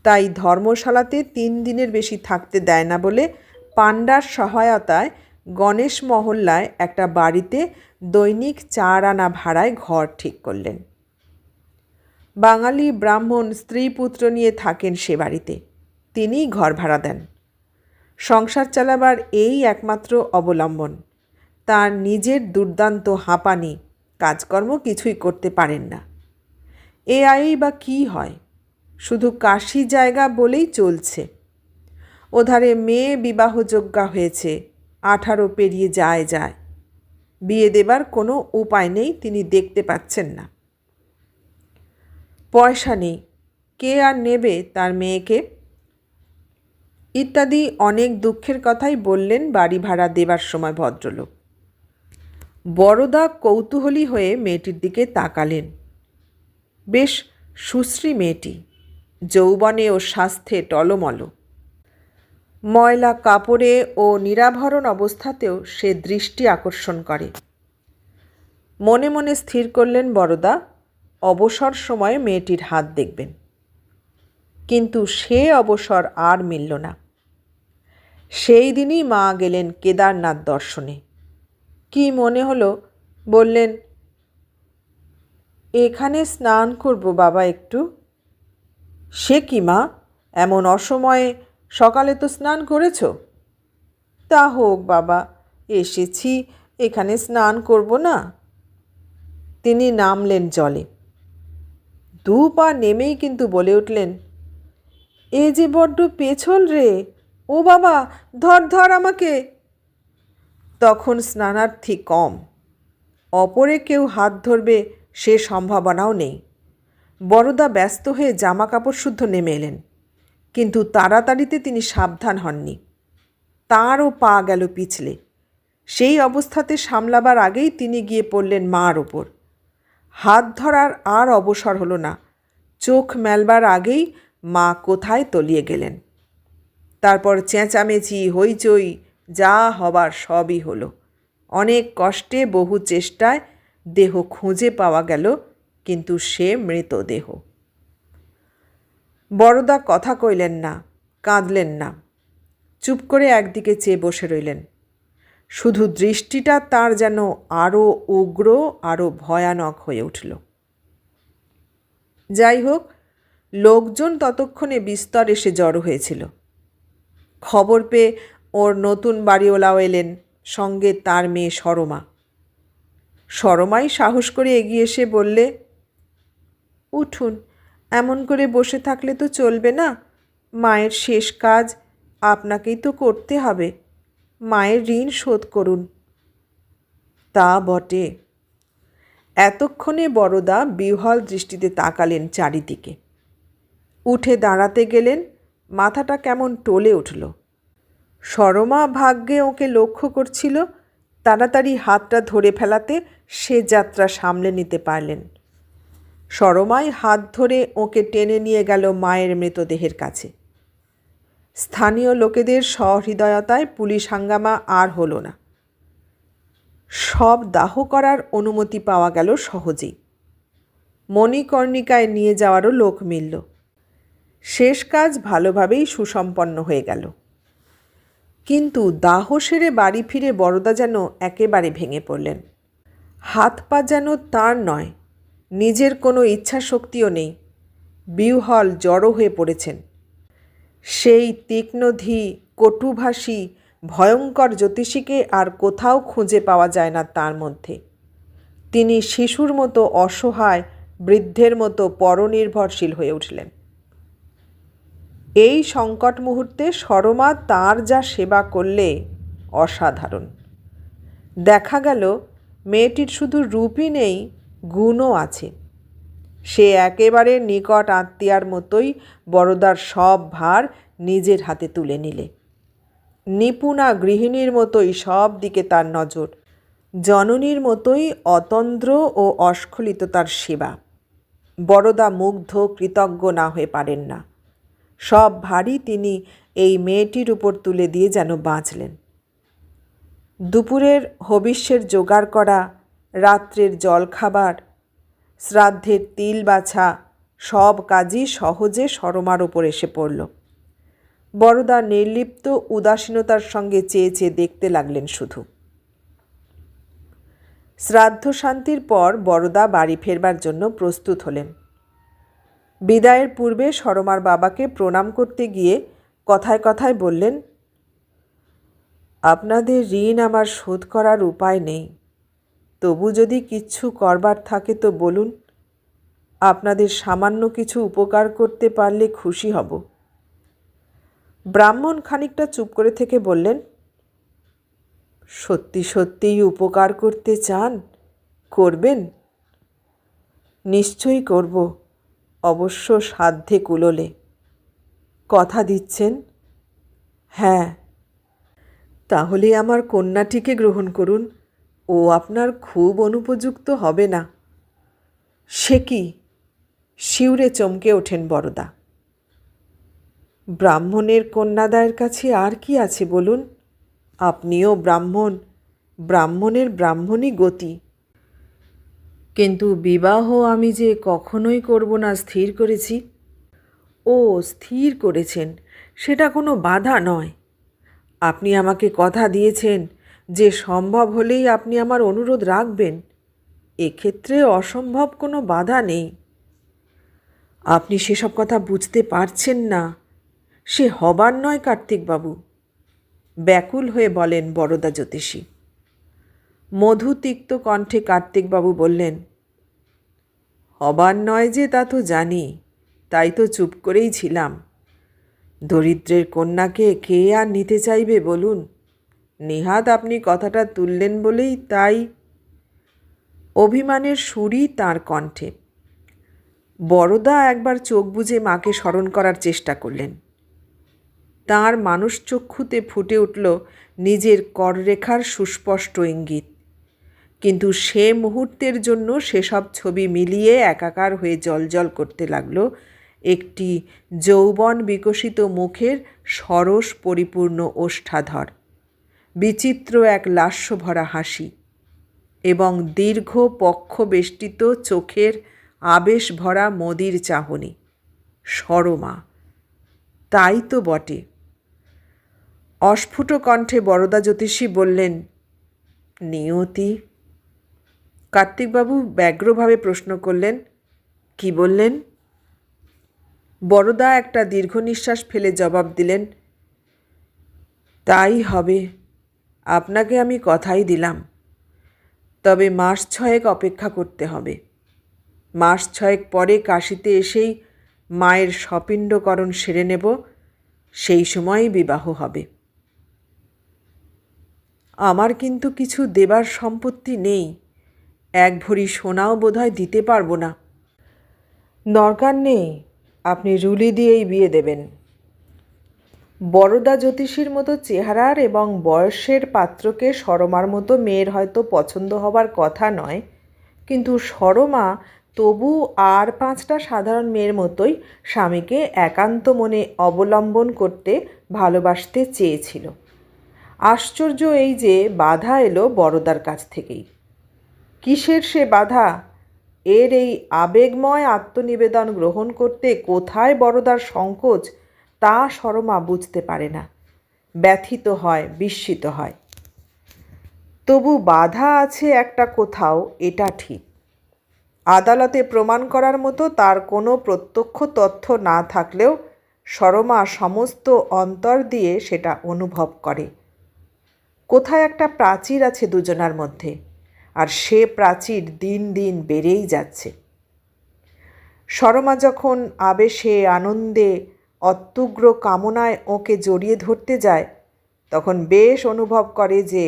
[SPEAKER 1] তাই ধর্মশালাতে 3 দিনের বেশি থাকতে দেয় না বলে পাণ্ডার সহায়তায় গণেশ মহল্লায় একটা বাড়িতে দৈনিক 4 আনা ভাড়ায় ঘর ঠিক করলেন। বাঙালি ব্রাহ্মণ স্ত্রী পুত্র নিয়ে থাকেন সে বাড়িতে, তিনিই ঘর ভাড়া দেন। সংসার চালাবার এই একমাত্র অবলম্বন। তার নিজের দুর্দান্ত হাঁপানি, কাজকর্ম কিছুই করতে পারেন না। এ আয়েই বা কী হয়, শুধু কাশী জায়গা বলেই চলছে। ওধারে মেয়ে বিবাহযোগ্যা হয়েছে, 18 পেরিয়ে যায়। বিয়ে দেবার কোনো উপায় নেই, তিনি দেখতে পাচ্ছেন না। পয়সা নেই, কে আর নেবে তার মেয়েকে, ইত্যাদি অনেক দুঃখের কথাই বললেন বাড়ি ভাড়া দেবার সময় ভদ্রলোক। বড়দা কৌতূহলী হয়ে মেয়েটির দিকে তাকালেন। বেশ সুশ্রী মেয়েটি, যৌবনে ও স্বাস্থ্যে টলমল। ময়লা কাপড়ে ও নিরাভরণ অবস্থাতেও সে দৃষ্টি আকর্ষণ করে। মনে মনে স্থির করলেন বড়দা, অবসর সময়ে মেয়েটির হাত দেখবেন। কিন্তু সে অবসর আর মিলল না। সেই দিনই মা গেলেন কেদারনাথ দর্শনে। কি মনে হলো, বললেন, এখানে স্নান করব বাবা একটু। সে কি মা, এমন অসময়ে? সকালে তো স্নান করেছ। তা হোক বাবা, এসেছি, এখানে স্নান করব না? তিনি নামলেন জলে। 2 পা নেমেই কিন্তু বলে উঠলেন, এ যে বড্ড পেছল রে, ও বাবা, ধর আমাকে। তখন স্নানার্থী কম, অপরে কেউ হাত ধরবে সে সম্ভাবনাও নেই। বড়দা ব্যস্ত হয়ে জামা কাপড় শুদ্ধ নেমে এলেন, কিন্তু তাড়াতাড়িতে তিনি সাবধান হননি। তাঁরও পা গেল পিছলে। সেই অবস্থাতে সামলাবার আগেই তিনি গিয়ে পড়লেন মার ওপর। হাত ধরার আর অবসর হলো না। চোখ মেলবার আগেই মা কোথায় তলিয়ে গেলেন। তারপর চেঁচামেচি, হইচই, যা হবার সবই হলো। অনেক কষ্টে, বহু চেষ্টায় দেহ খুঁজে পাওয়া গেল, কিন্তু সে মৃতদেহ। বড়দা কথা কইলেন না, কাঁদলেন না, চুপ করে একদিকে চেয়ে বসে রইলেন। শুধু দৃষ্টিটা তার যেন আরও উগ্র, আরও ভয়ানক হয়ে উঠল। যাই হোক, লোকজন ততক্ষণে বিস্তর এসে জড়ো হয়েছিল। খবর পেয়ে ওর নতুন বাড়িওয়ালাও এলেন, সঙ্গে তার মেয়ে সরমা। সরমাই সাহস করে এগিয়ে এসে বললে, উঠুন, এমন করে বসে থাকলে তো চলবে না। মায়ের শেষ কাজ আপনাকেই তো করতে হবে। মায়ের ঋণ শোধ করুন। তা বটে। এতক্ষণে বড়দা বিহ্বল দৃষ্টিতে তাকালেন চারিদিকে। উঠে দাঁড়াতে গেলেন, মাথাটা কেমন টলে উঠল। সরমা ভাগ্যে ওকে লক্ষ্য করছিল, তাড়াতাড়ি হাতটা ধরে ফেলাতে সে যাত্রা সামলে নিতে পারলেন। সরমাই হাত ধরে ওকে টেনে নিয়ে গেল মায়ের মৃতদেহের কাছে। স্থানীয় লোকেদের সহৃদয়তায় পুলিশ হাঙ্গামা আর হলো না। সব দাহ করার অনুমতি পাওয়া গেল সহজেই। মণিকর্ণিকায় নিয়ে যাওয়ারও লোক মিলল। শেষ কাজ ভালোভাবেই সুসম্পন্ন হয়ে গেল। কিন্তু দাহ সেরে বাড়ি ফিরে বড়দা যেন একেবারে ভেঙে পড়লেন। হাত পা যেন তার নয়, নিজের কোনো ইচ্ছা শক্তিও নেই। বিহ্বল জড়ো হয়ে পড়েছেন। সেই তীক্ষ্ণধী, কটুভাষী, ভয়ঙ্কর জ্যোতিষীকে আর কোথাও খুঁজে পাওয়া যায় না তার মধ্যে। তিনি শিশুর মতো অসহায়, বৃদ্ধের মতো পরনির্ভরশীল হয়ে উঠলেন। এই সংকট মুহূর্তে সরমা তাঁর যা সেবা করলে অসাধারণ। দেখা গেল মেয়েটির শুধু রূপই নেই, গুণও আছে। সে একেবারে নিকট আত্মীয়ার মতোই বরদার সব ভার নিজের হাতে তুলে নিলে। নিপুণা গৃহিণীর মতোই সব দিকে তার নজর, জননীর মতোই অতন্দ্র ও অস্খলিত তার সেবা। বরদা মুগ্ধ, কৃতজ্ঞ না হয়ে পারেন না। সব ভারই তিনি এই মেয়েটির উপর তুলে দিয়ে যেন বাঁচলেন। দুপুরের হবিষ্যের জোগাড় করা, রাত্রের জলখাবার, শ্রাদ্ধের তিল বাছা, সব কাজই সহজে সরমার ওপর এসে পড়ল। বরদা নির্লিপ্ত উদাসীনতার সঙ্গে চেয়ে চেয়ে দেখতে লাগলেন শুধু। শ্রাদ্ধ শান্তির পর বরদা বাড়ি ফেরবার জন্য প্রস্তুত হলেন। বিদায়ের পূর্বে সরমার বাবাকে প্রণাম করতে গিয়ে কথায় কথায় বললেন, আপনাদের ঋণ আমার শোধ করার উপায় নেই, তবু যদি কিচ্ছু করবার থাকে তো বলুন। আপনাদের সামান্য কিছু উপকার করতে পারলে খুশি হব। ব্রাহ্মণ খানিকটা চুপ করে থেকে বললেন, সত্যি সত্যিই উপকার করতে চান? করবেন? নিশ্চয়ই করব, অবশ্য সাধ্যে কুলোলে। কথা দিচ্ছেন? হ্যাঁ। তাহলে আমার কন্যাটিকে গ্রহণ করুন, ও আপনার খুব অনুপযুক্ত হবে না। সে কি? শিউরে চমকে ওঠেন বরদা। ব্রাহ্মণের কন্যাদায়ের কাছে আর কি আছে বলুন? আপনিও ব্রাহ্মণ, ব্রাহ্মণের ব্রাহ্মণই গতি। কিন্তু বিবাহ আমি যে কখনোই করব না স্থির করেছি। ও, স্থির করেছেন, সেটা কোনো বাধা নয়। আপনি আমাকে কথা দিয়েছেন যে সম্ভব হলেই আপনি আমার অনুরোধ রাখবেন। এক্ষেত্রে অসম্ভব কোনো বাধা নেই। আপনি সেসব কথা বুঝতে পারছেন না। সে হবার নয় কার্তিকবাবু, ব্যাকুল হয়ে বলেন বরদা জ্যোতিষী। মধুতিক্ত কণ্ঠে কার্তিকবাবু বললেন, হবার নয় যে তা তো জানি, তাই তো চুপ করেই ছিলাম। দরিদ্রের কন্যাকে কে আর নিতে চাইবে বলুন? নেহাত আপনি কথাটা তুললেন বলেই তাই। অভিমানের সুরই তাঁর কণ্ঠে। বরদা একবার চোখ বুজে মাকে স্মরণ করার চেষ্টা করলেন। তাঁর মানুষচক্ষুতে ফুটে উঠল নিজের কররেখার সুস্পষ্ট ইঙ্গিত। কিন্তু সে মুহূর্তের জন্য সেসব ছবি মিলিয়ে একাকার হয়ে জ্বলজ্বল করতে লাগল একটি যৌবন বিকশিত মুখের সরস পরিপূর্ণ ওষ্ঠাধর, বিচিত্র এক লাস্যভরা হাসি এবং দীর্ঘ পক্ষবেষ্টিত চোখের আবেশ ভরা মদির চাহনি। সরমা, তাই তো বটে। অস্ফুট কণ্ঠে বরদা জ্যোতিষী বললেন, নিয়তি? কার্তিকবাবু ব্যগ্রভাবে প্রশ্ন করলেন, কি বললেন? বরদা একটা দীর্ঘ নিঃশ্বাস ফেলে জবাব দিলেন, তাই হবে। আপনাকে আমি কথাই দিলাম। তবে মাস 6 অপেক্ষা করতে হবে। মাস 6 পরে কাশীতে এসেই মায়ের সপিণ্ডকরণ সেরে নেব, সেই সময়ই বিবাহ হবে। আমার কিন্তু কিছু দেবার সম্পত্তি নেই, 1 ভরি সোনাও বোধহয় দিতে পারবো না। দরকার নেই, আপনি রুলি দিয়েই বিয়ে দেবেন। বরদা জ্যোতিষীর মতো চেহারার এবং বয়সের পাত্রকে সরমার মতো মেয়ের হয়তো পছন্দ হবার কথা নয়, কিন্তু সরমা তবু আর 5টা সাধারণ মেয়ের মতোই স্বামীকে একান্ত মনে অবলম্বন করতে ভালোবাসতে চেয়েছিল। আশ্চর্য এই যে বাধা এলো বরদার কাছ থেকেই। কিসের সে বাধা? এর এই আবেগময় আত্মনিবেদন গ্রহণ করতে কোথায় বরদার সংকোচ, তা সরমা বুঝতে পারে না। ব্যথিত হয়, বিস্মিত হয়। তবু বাধা আছে একটা কোথাও, এটা ঠিক। আদালতে প্রমাণ করার মতো তার কোনো প্রত্যক্ষ তথ্য না থাকলেও সরমা সমস্ত অন্তর দিয়ে সেটা অনুভব করে। কোথায় একটা প্রাচীর আছে দুজনার মধ্যে, আর সে প্রাচীর দিন দিন বেড়েই যাচ্ছে। সরমা যখন আবেশে, আনন্দে, অত্যুগ্র কামনায় ওকে জড়িয়ে ধরতে যায়, তখন বেশ অনুভব করে যে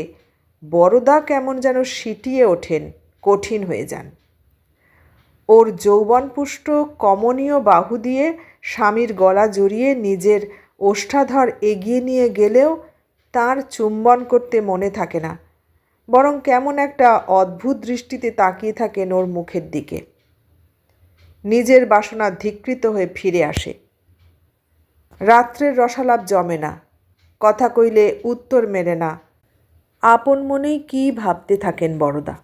[SPEAKER 1] বড়দা কেমন যেন সিটিয়ে ওঠেন, কঠিন হয়ে যান। ওর যৌবনপুষ্ট কমনীয় বাহু দিয়ে স্বামীর গলা জড়িয়ে নিজের ওষ্ঠাধর এগিয়ে নিয়ে গেলেও তার চুম্বন করতে মনে থাকে না, বরং কেমন একটা অদ্ভুত দৃষ্টিতে তাকিয়ে থাকেন ওর মুখের দিকে। নিজের বাসনা ধিকৃত হয়ে ফিরে আসে। রাত্রের রসালাপ জমে না, কথা কইলে উত্তর মেলে না, আপন মনেই কী ভাবতে থাকেন বড়দা।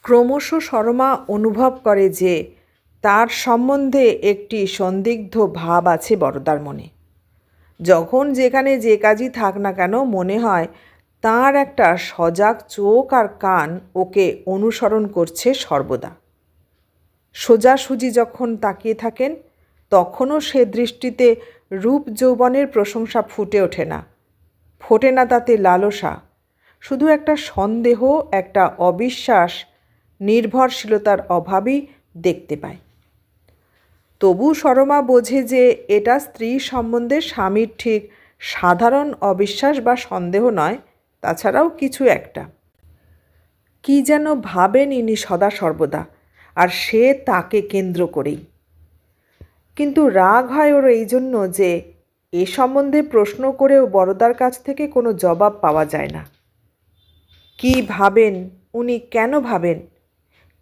[SPEAKER 1] ক্রমশ সরমা অনুভব করে যে তার সম্বন্ধে একটি সন্দিগ্ধ ভাব আছে বড়দার মনে। যখন যেখানে যে কাজই থাক না কেন, মনে হয় তার একটা সজাগ চোখ আর কান ওকে অনুসরণ করছে সর্বদা। সোজাসুজি যখন তাকিয়ে থাকেন, তখনও সে দৃষ্টিতে রূপ যৌবনের প্রশংসা ফুটে ওঠে না, ফোটে না তাতে লালসা, শুধু একটা সন্দেহ, একটা অবিশ্বাস, নির্ভরশীলতার অভাবই দেখতে পায়। তবু সরমা বোঝে যে এটা স্ত্রী সম্বন্ধে স্বামীর ঠিক সাধারণ অবিশ্বাস বা সন্দেহ নয়, তাছাড়াও কিছু একটা। কি যেন ভাবেন ইনি সদা সর্বদা, আর সে তাকে কেন্দ্র করেই। কিন্তু রাগ হয় ওর এই জন্য যে এ সম্বন্ধে প্রশ্ন করেও বড়দার কাছ থেকে কোনো জবাব পাওয়া যায় না। কি ভাবেন উনি, কেন ভাবেন,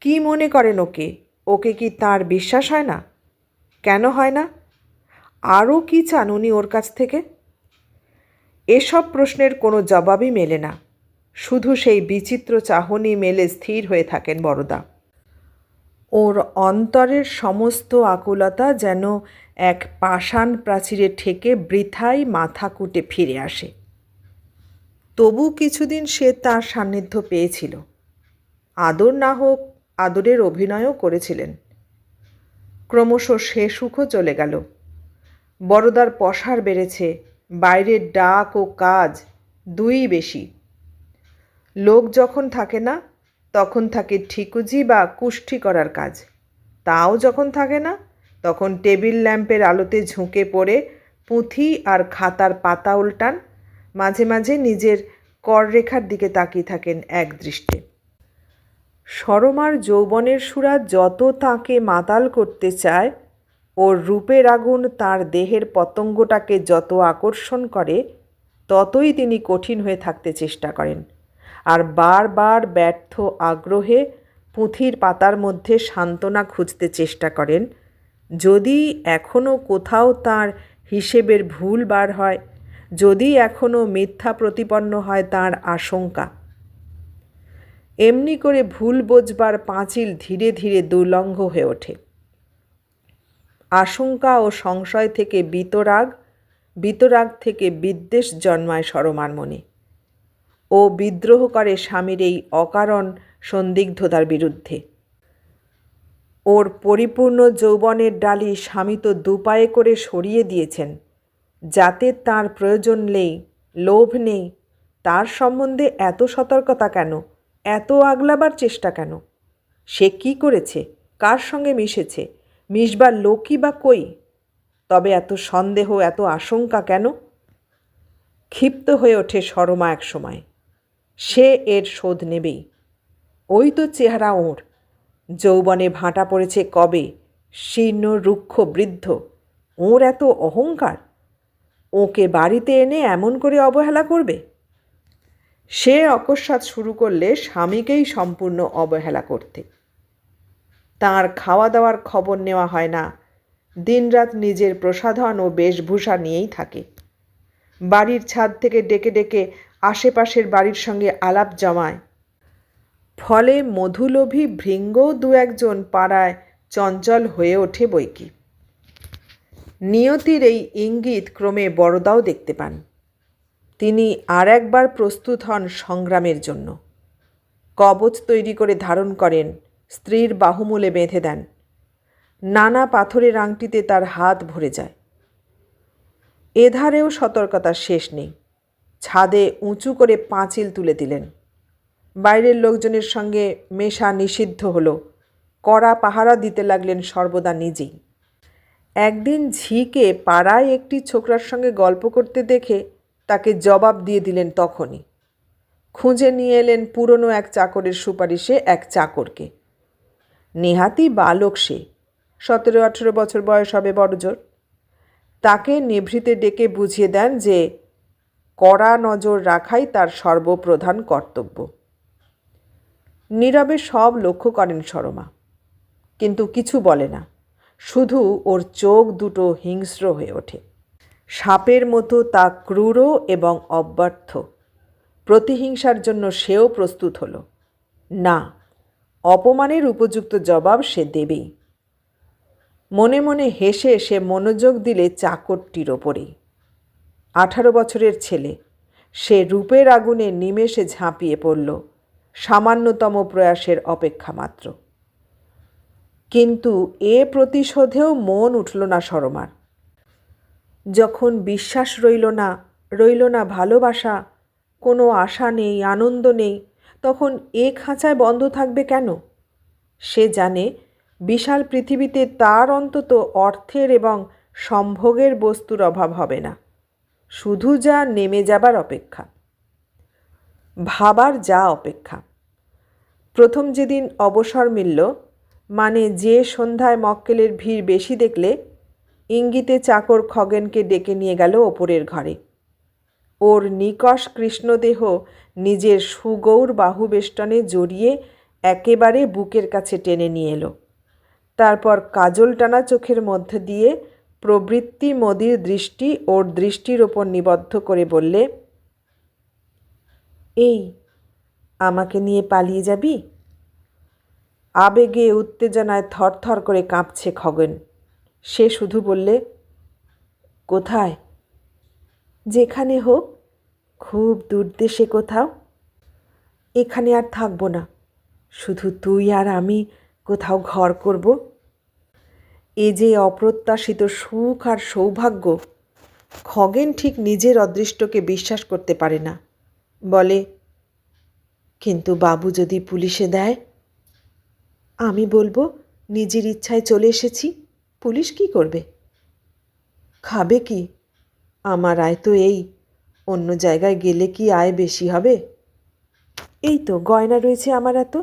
[SPEAKER 1] কি মনে করেন ওকে, ওকে কি তার বিশ্বাস হয় না? কেন হয় না? আরও কি চান উনি ওর কাছ থেকে? এসব প্রশ্নের কোনো জবাবই মেলে না, শুধু সেই বিচিত্র চাহনি মেলে স্থির হয়ে থাকেন বড়দা। ওর অন্তরের সমস্ত আকুলতা যেন এক পাষাণ প্রাচীরে ঠেকে বৃথাই মাথা কুটে ফিরে আসে। তবু কিছুদিন সে তার সান্নিধ্য পেয়েছিল। আদর না হোক, আদরের অভিনয়ও করেছিলেন। ক্রমশ সে সুখও চলে গেল। বড়দার পসার বেড়েছে, বাইরের ডাক ও কাজ দুইই বেশি। লোক যখন থাকে না, তখন থাকে ঠিকুজি বা কুষ্ঠি করার কাজ। তাও যখন থাকে না, তখন টেবিল ল্যাম্পের আলোতে ঝুঁকে পড়ে পুঁথি আর খাতার পাতা উল্টান, মাঝে মাঝে নিজের কররেখার দিকে তাকিয়ে থাকেন এক দৃষ্টে। সরমার যৌবনের সুরা যত তাঁকে মাতাল করতে চায়, ওর রূপের আগুন তার দেহের পতঙ্গটাকে যত আকর্ষণ করে, ততই তিনি কঠিন হয়ে থাকতে চেষ্টা করেন, আর বারবার ব্যর্থ আগ্রহে পুঁথির পাতার মধ্যে সান্ত্বনা খুঁজতে চেষ্টা করেন, যদি এখনও কোথাও তার হিসেবের ভুল বার হয়, যদি এখনও মিথ্যা প্রতিপন্ন হয় তার আশঙ্কা। এমনি করে ভুল বোঝবার পাঁচিল ধীরে ধীরে দুর্লঙ্ঘ হয়ে ওঠে। আশঙ্কা ও সংশয় থেকে বিতরাগ, বিতরাগ থেকে বিদ্বেষ জন্মায় সরমার মনে। ও বিদ্রোহ করে স্বামীর এই অকারণ সন্দিগ্ধতার বিরুদ্ধে। ওর পরিপূর্ণ যৌবনের ডালি স্বামী তো দুপায়ে করে সরিয়ে দিয়েছেন, যাতে তার প্রয়োজন নেই, লোভ নেই। তার সম্বন্ধে এত সতর্কতা কেন, এত আগলাবার চেষ্টা কেন? সে কি করেছে, কার সঙ্গে মিশেছে, মিশবার লোকই বা কই? তবে এত সন্দেহ, এত আশঙ্কা কেন? ক্ষিপ্ত হয়ে ওঠে সরমা এক সময়। সে এর শোধ নেবেই। ওই তো চেহারা ওর, যৌবনে ভাঁটা পড়েছে কবে, শীর্ণ রুক্ষ বৃদ্ধ। ওর এত অহংকার, ওকে বাড়িতে এনে এমন করে অবহেলা করবে? সে অকস্মাৎ শুরু করলে স্বামীকেই সম্পূর্ণ অবহেলা করতে। তার খাওয়া দাওয়ার খবর নেওয়া হয় না, দিনরাত নিজের প্রসাধন ও বেশভূষা নিয়েই থাকে। বাড়ির ছাদ থেকে ডেকে ডেকে আশেপাশের বাড়ির সঙ্গে আলাপ জমায়। ফলে মধুলোভী ভৃঙ্গও দু একজন পাড়ায় চঞ্চল হয়ে ওঠে বৈকি। নিয়তির এই ইঙ্গিত ক্রমে বড়দাও দেখতে পান। তিনি আর একবার প্রস্তুত হন সংগ্রামের জন্য। কবচ তৈরি করে ধারণ করেন, স্ত্রীর বাহুমূলে বেঁধে দেন। নানা পাথরের আংটিতে তার হাত ভরে যায়। এধারেও সতর্কতার শেষ নেই। ছাদে উঁচু করে পাঁচিল তুলে দিলেন। বাইরের লোকজনের সঙ্গে মেশা নিষিদ্ধ হলো। কড়া পাহারা দিতে লাগলেন সর্বদা নিজেই। একদিন ঝিকে পাড়ায় একটি ছোকরার সঙ্গে গল্প করতে দেখে তাকে জবাব দিয়ে দিলেন তখনই। খুঁজে নিয়ে এলেন পুরনো এক চাকরের সুপারিশে এক চাকরকে। নেহাতি বালক সে, 17-18 বছর বয়স হবে বড়জোর। তাকে নিভৃতে ডেকে বুঝিয়ে দেন যে কড়া নজর রাখাই তার সর্বপ্রধান কর্তব্য। নীরবে সব লক্ষ্য করেন সরমা, কিন্তু কিছু বলে না। শুধু ওর চোখ দুটো হিংস্র হয়ে ওঠে। সাপের মতো তা ক্রূর এবং অব্যর্থ। প্রতিহিংসার জন্য সেও প্রস্তুত হলো। না, অপমানের উপযুক্ত জবাব সে দেবেই। মনে মনে হেসে সে মনোযোগ দিলে চাকরটির ওপরেই। 18 বছরের ছেলে, সে রূপের আগুনে নিমেষে ঝাঁপিয়ে পড়ল, সামান্যতম প্রয়াসের অপেক্ষা মাত্র। কিন্তু এ প্রতিশোধেও মন উঠল না সরমার। যখন বিশ্বাস রইল না ভালোবাসা, কোনো আশা নেই, আনন্দ নেই, তখন এ খাঁচায় বন্ধ থাকবে কেন? সে জানে বিশাল পৃথিবীতে তার অন্তত অর্থের এবং সম্ভোগের বস্তুর অভাব হবে না, শুধু যা নেমে যাবার অপেক্ষা, ভাবার যা অপেক্ষা। প্রথম যেদিন অবসর মিলল, মানে যে সন্ধ্যায় মক্কেলের ভিড় বেশি দেখলে, ইঙ্গিতে চাকর খগেনকে ডেকে নিয়ে গেল ওপরের ঘরে। ওর নিকষ কৃষ্ণদেহ নিজের সুগৌর বাহুবেষ্টনে জড়িয়ে একেবারে বুকের কাছে টেনে নিয়ে এলো। তারপর কাজল টানা চোখের মধ্যে দিয়ে প্রবৃত্তি মোদির দৃষ্টি ওর দৃষ্টির ওপর নিবদ্ধ করে বললে, এই আমাকে নিয়ে পালিয়ে যাবি? আবেগে উত্তেজনায় থরথর করে কাঁপছে খগেন। সে শুধু বললে, কোথায়? যেখানে হোক, খুব দূরদেশে কোথাও। এখানে আর থাকবো না, শুধু তুই আর আমি কোথাও ঘর করব। এ যে অপ্রত্যাশিত সুখ আর সৌভাগ্য। খগেন ঠিক নিজের অদৃষ্টকে বিশ্বাস করতে পারে না। বলে, কিন্তু বাবু যদি পুলিশে দেয়? আমি বলবো নিজের ইচ্ছায় চলে এসেছি, পুলিশ কি করবে? খাবে কি? আমার আয় তো এই, অন্য জায়গায় গেলে কি আয় বেশি হবে? এই তো গয়না রয়েছে আমার এত,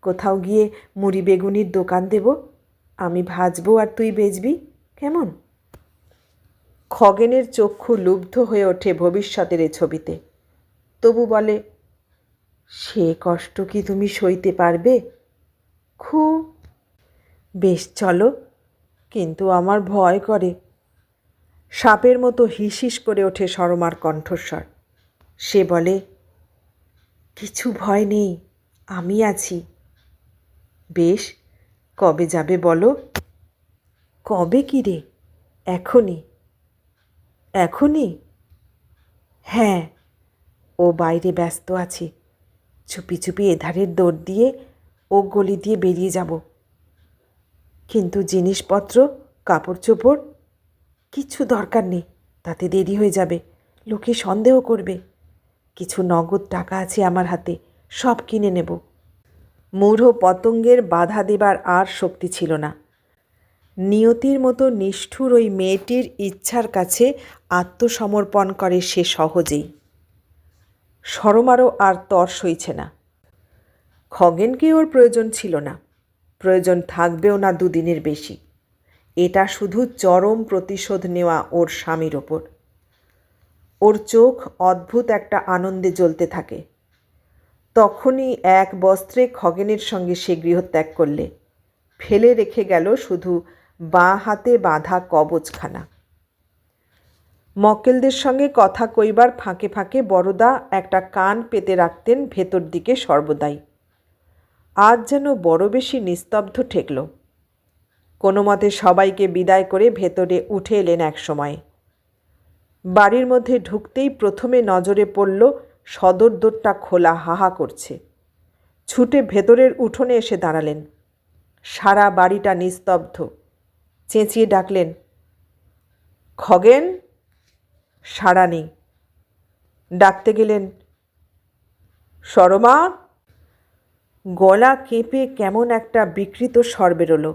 [SPEAKER 1] কোথাও গিয়ে মুড়ি বেগুনির দোকান দেব, আমি ভাজবো আর তুই বেচবি, কেমন? খগেনের চক্ষু লুব্ধ হয়ে ওঠে ভবিষ্যতের এ ছবিতে। তবু বলে, সে কষ্ট কি তুমি সইতে পারবে? খুব। বেশ চলো, কিন্তু আমার ভয় করে। সাপের মতো হিসহিস করে ওঠে সরমার কণ্ঠস্বর। সে বলে, কিছু ভয় নেই, আমি আছি। বেশ, কবে যাবে বলো? কবে কি রে? এখনই? এখনই? হ্যাঁ, ও বাইরে ব্যস্ত আছে, চুপি চুপি এধারের দৌড় দিয়ে ও গলি দিয়ে বেরিয়ে যাব। কিন্তু জিনিসপত্র, কাপড় চোপড় কিছু দরকার নেই, তাতে দেরি হয়ে যাবে, লোকে সন্দেহ করবে। কিছু নগদ টাকা আছে আমার হাতে, সব কিনে নেব। মূঢ় পতঙ্গের বাধা দেবার আর শক্তি ছিল না। নিয়তির মতো নিষ্ঠুর ওই মেয়েটির ইচ্ছার কাছে আত্মসমর্পণ করে সে সহজেই। সরমারও আর তর সইছে না। খগেনকে ওর প্রয়োজন ছিল না, প্রয়োজন থাকবেও না দুদিনের বেশি। এটা শুধু চরম প্রতিশোধ নেওয়া ওর স্বামীর ওপর। ওর চোখ অদ্ভুত একটা আনন্দে জ্বলতে থাকে। তখনই এক বস্ত্রে খগেনের সঙ্গে সে গৃহত্যাগ করলে, ফেলে রেখে গেল শুধু বাঁ হাতে বাঁধা কবচখানা। মক্কেলদের সঙ্গে কথা কইবার ফাঁকে ফাঁকে বড়দা একটা কান পেতে রাখতেন ভেতর দিকে সর্বদাই। আজ যেন বড় বেশি নিস্তব্ধ ঠেকল। কোনো মতে সবাইকে বিদায় করে ভেতরে উঠে এলেন এক সময়ে। বাড়ির মধ্যে ঢুকতেই প্রথমে নজরে পড়ল সদর দরটা খোলা হাহা করছে। ছুটে ভেতরের উঠোনে এসে দাঁড়ালেন। সারা বাড়িটা নিস্তব্ধ। চেঁচিয়ে ডাকলেন, খগেন। সাড়া নেই। ডাকতে গেলেন, সরমা। গলা কেঁপে কেমন একটা বিকৃত স্বর বেরোলো।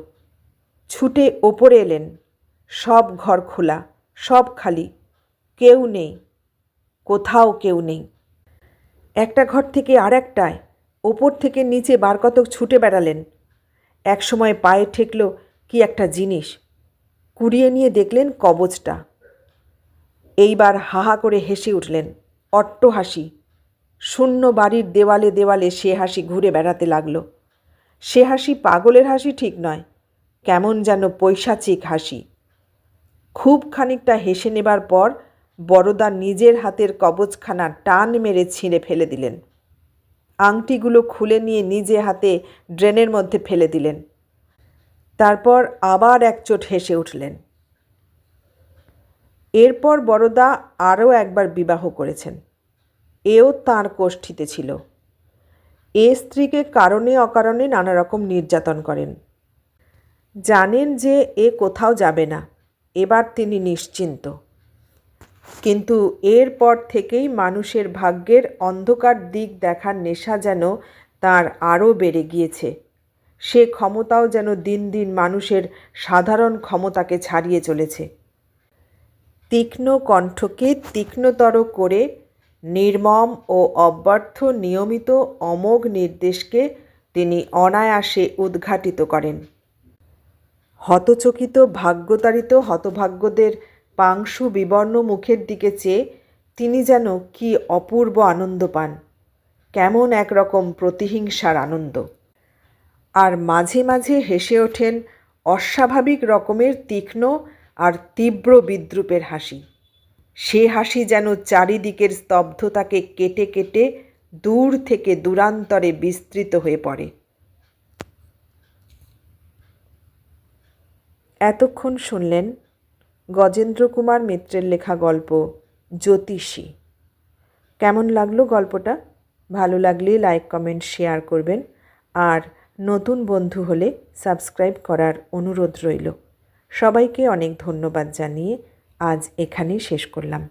[SPEAKER 1] ছুটে ওপরে এলেন। সব ঘর খোলা, সব খালি, কেউ নেই, কোথাও কেউ নেই। একটা ঘর থেকে আর একটায়, ওপর থেকে নিচে বার কতক ছুটে বেড়ালেন। একসময় পায়ে ঠেকল কি একটা জিনিস। কুড়িয়ে নিয়ে দেখলেন কবচটা। এইবার হাহা করে হেসে উঠলেন, অট্ট হাসি। শূন্য বাড়ির দেওয়ালে দেওয়ালে সে হাসি ঘুরে বেড়াতে লাগলো। সে হাসি পাগলের হাসি ঠিক নয়, কেমন যেন পৈশাচিক হাসি। খুব খানিকটা হেসে নেবার পর বড়দা নিজের হাতের কবচখানা টান মেরে ছিঁড়ে ফেলে দিলেন। আংটিগুলো খুলে নিয়ে নিজে হাতে ড্রেনের মধ্যে ফেলে দিলেন। তারপর আবার একচোট হেসে উঠলেন। এরপর বড়দা আরও একবার বিবাহ করেছেন। এও তাঁর কোষ্ঠীতে ছিল। এ স্ত্রীকে কারণে অকারণে নানা রকম নির্যাতন করেন। জানেন যে এ কোথাও যাবে না, এবার তিনি নিশ্চিন্ত। কিন্তু এরপর থেকেই মানুষের ভাগ্যের অন্ধকার দিক দেখার নেশা যেন তার আরও বেড়ে গিয়েছে। সে ক্ষমতাও যেন দিন দিন মানুষের সাধারণ ক্ষমতাকে ছাড়িয়ে চলেছে। তীক্ষ্ণ কণ্ঠকে তীক্ষ্ণতর করে নির্মম ও অব্যর্থ নিয়মিত অমোঘ নির্দেশকে তিনি অনায়াসে উদ্ঘাটিত করেন। হতচকিত ভাগ্যতাড়িত হতভাগ্যদের পাংশু বিবর্ণ মুখের দিকে চেয়ে তিনি যেন কি অপূর্ব আনন্দ পান, কেমন একরকম প্রতিহিংসার আনন্দ। আর মাঝে মাঝে হেসে ওঠেন অস্বাভাবিক রকমের তীক্ষ্ণ আর তীব্র বিদ্রূপের হাসি। সে হাসি যেন চারিদিকের স্তব্ধতাকে কেটে কেটে দূর থেকে দূরান্তরে বিস্তৃত হয়ে পড়ে। এতক্ষণ শুনলেন গজেন্দ্র কুমার মিত্রের লেখা গল্প জ্যোতিষী। কেমন লাগলো গল্পটা? ভালো লাগলে লাইক, কমেন্ট, শেয়ার করবেন। আর নতুন বন্ধু হলে সাবস্ক্রাইব করার অনুরোধ রইল। সবাইকে অনেক ধন্যবাদ জানিয়ে আজ এখানেই শেষ করলাম।